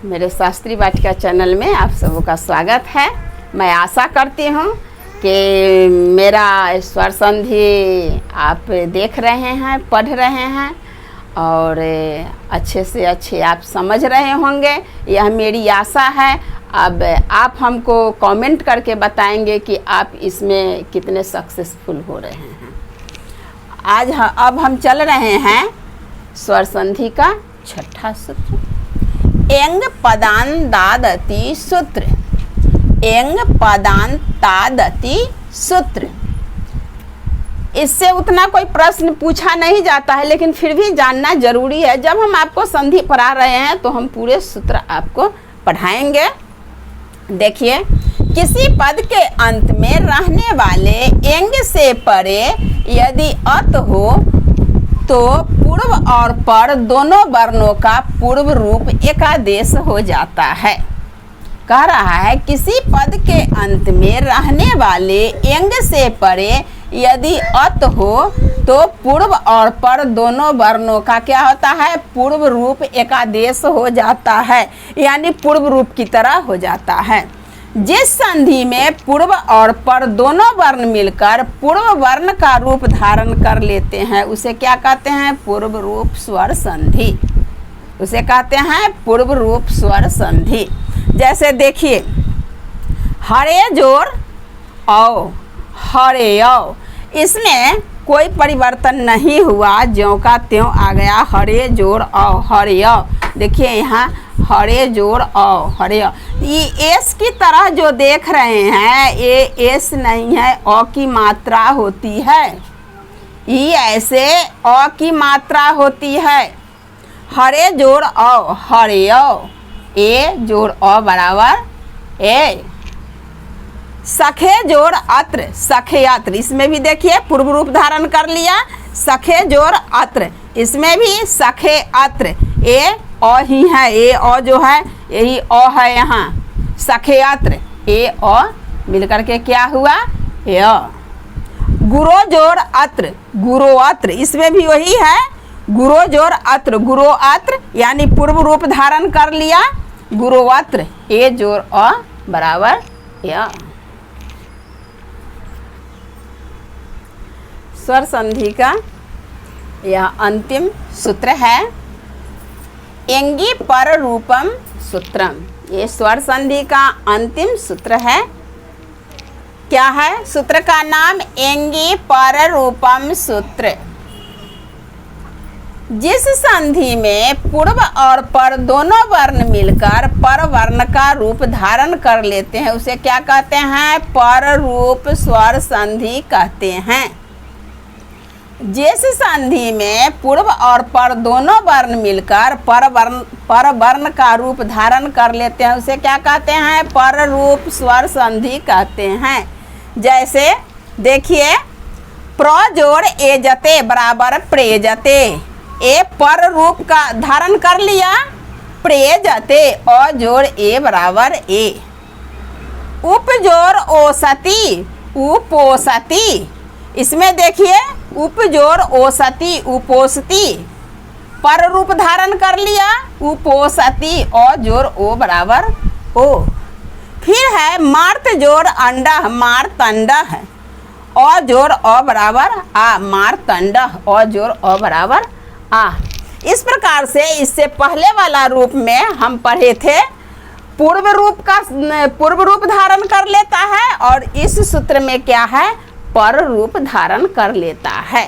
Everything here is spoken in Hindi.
मेरे शास्त्री वाटिका चैनल में आप सबों का स्वागत है। मैं आशा करती हूँ कि मेरा स्वर संधि आप देख रहे हैं, पढ़ रहे हैं और अच्छे से अच्छे आप समझ रहे होंगे, यह मेरी आशा है। अब आप हमको कमेंट करके बताएंगे कि आप इसमें कितने सक्सेसफुल हो रहे हैं। अब हम चल रहे हैं स्वर संधि का छठा सूत्र, एंग पदांतादति सूत्र। एंग पदांतादति सूत्र, इससे उतना कोई प्रश्न पूछा नहीं जाता है, लेकिन फिर भी जानना जरूरी है। जब हम आपको संधि पढ़ा रहे हैं तो हम पूरे सूत्र आपको पढ़ाएंगे। देखिए, किसी पद के अंत में रहने वाले एंग से परे यदि अत हो तो पूर्व और पर दोनों वर्णों का पूर्व रूप एकादेश हो जाता है। कह रहा है किसी पद के अंत में रहने वाले एंग से परे यदि अत हो तो पूर्व और पर दोनों वर्णों का क्या होता है, पूर्व रूप एकादेश हो जाता है, यानी पूर्व रूप की तरह हो जाता है। जिस संधि में पूर्व और पर दोनों वर्ण मिलकर पूर्व वर्ण का रूप धारण कर लेते हैं उसे क्या कहते हैं, पूर्व रूप स्वर संधि। उसे कहते हैं पूर्व रूप स्वर संधि। जैसे देखिए, हरे जोर औ, हरे औ, इसमें कोई परिवर्तन नहीं हुआ, ज्यों का त्यों आ गया, हरे जोर औ, हरे औ। देखिए यहाँ हरे जोर औ, हरे औ। ये एस की तरह जो देख रहे हैं, ये एस नहीं है, अ की मात्रा होती है। ये ऐसे अ की मात्रा होती है। हरे जोर औ, हरे औ, ए जोर अ बराबर ए। सखे जोर अत्र, सखे अत्र, इसमें भी देखिए पूर्व रूप धारण कर लिया। सखे जोर अत्र, इसमें भी सखे अत्र, ए अ ही है, ए अ जो है यही अ है यहाँ। सखे अत्र, ए अ मिलकर के क्या हुआ, य। गुरो जोर अत्र, गुरो अत्र, इसमें भी वही है, गुरो जोर अत्र, गुरो अत्र, यानी पूर्व रूप धारण कर लिया। गुरो अत्र, ए जोर अ बराबर य। स्वर संधि का यह अंतिम सूत्र है, एंगी पर रूपम सूत्रम। ये स्वर संधि का अंतिम सूत्र है। क्या है सूत्र का नाम, एंगी पर रूपम सूत्र। जिस संधि में पूर्व और पर दोनों वर्ण मिलकर पर वर्ण का रूप धारण कर लेते हैं उसे क्या कहते हैं, पर रूप स्वर संधि कहते हैं। जिस संधि में पूर्व और पर दोनों वर्ण मिलकर पर वर्ण का रूप धारण कर लेते हैं उसे क्या कहते हैं, पर रूप स्वर संधि कहते हैं। जैसे देखिए, प्र जोड़ एजते बराबर प्रेजते, ए पर रूप का धारण कर लिया, प्रेजते, अ जोड़ ए बराबर ए। उप जोड़ ओसती, उपोसती, इसमें देखिए उप जोड़ ओसती, उपोसती, पर रूप धारण कर लिया, उपोसती, अ जोड़ ओ बराबर ओ। फिर है मार्त जोड़ अंडा, मारतंडा, अ जोड़ अ बराबर आ, मारतंडा, अ जोड़ अ बराबर आ। इस प्रकार से इससे पहले वाला रूप में हम पढ़े थे, पूर्व रूप धारण कर लेता है और इस सूत्र में क्या है, पर रूप धारण कर लेता है।